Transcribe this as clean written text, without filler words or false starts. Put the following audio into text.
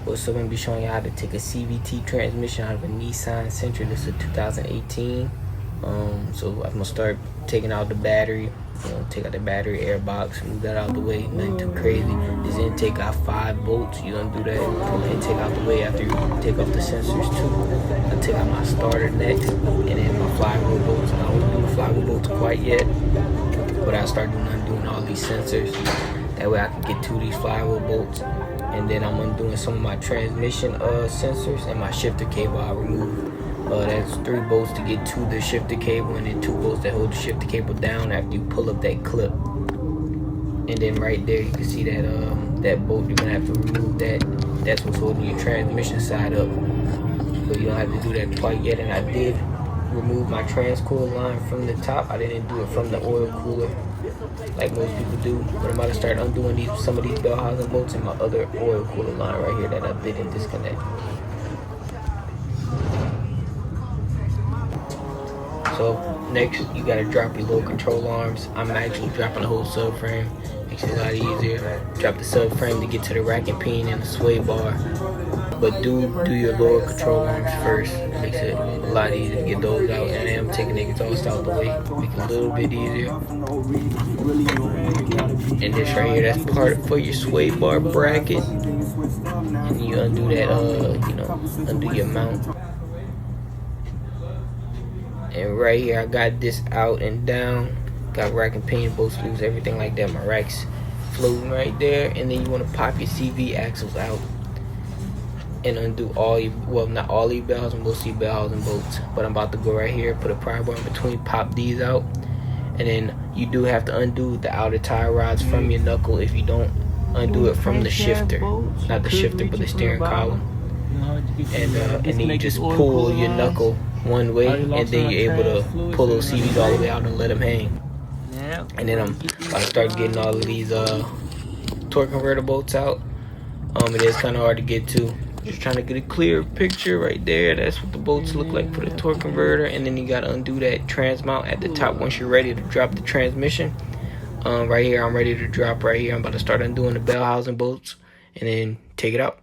So I'm going to be showing you how to take a CVT transmission out of a Nissan Sentra. This is a 2018. So I'm going to start taking out the battery. Take out the battery, air box, move that out of the way. Nothing too crazy. This intake got 5 bolts. You don't do that. Pull the intake out the way after you take off the sensors too. I take out my starter next, and then my flywheel bolts. I don't do the flywheel bolts quite yet, but I start undoing all these sensors. That way I can get to these flywheel bolts. And then I'm undoing some of my transmission sensors, and my shifter cable I removed. That's 3 bolts to get to the shifter cable, and then 2 bolts that hold the shifter cable down after you pull up that clip. And then right there you can see that that bolt, you're gonna have to remove that. That's what's holding your transmission side up. But you don't have to do that quite yet. And I did remove my transcoil line from the top. I didn't do it from the oil cooler like most people do. But I'm about to start undoing some of these bell housing bolts and my other oil cooler line right here that I didn't disconnect. So next, you gotta drop your lower control arms. I'm actually dropping the whole subframe. Makes it a lot easier. Drop the subframe to get to the rack and pinion and the sway bar. But do your lower control arms first. It makes it a lot easier to get those out. And then I'm taking the exhaust out the way. Make it a little bit easier. And this right here, that's part for your sway bar bracket. And you undo that, undo your mount. And right here, I got this out and down. Got rack and pinion, both screws, everything like that. My rack's floating right there. And then you want to pop your CV axles out and undo all your, well, not all your bell housing, mostly bell housing bolts. But I'm about to go right here, put a pry bar in between, pop these out. And then you do have to undo the outer tie rods from your knuckle if you don't undo it from the shifter. Not the shifter, but the steering column. And then you just pull your knuckle one way, and then you're able to pull those CVs all the way out and let them hang. And then I'm about to start getting all of these torque converter bolts out. It is kind of hard to get to. Just trying to get a clear picture right there. That's what the bolts look like for the torque converter. And then you got to undo that trans mount at the top once you're ready to drop the transmission. Right here, I'm ready to drop right here. I'm about to start undoing the bell housing bolts and then take it out.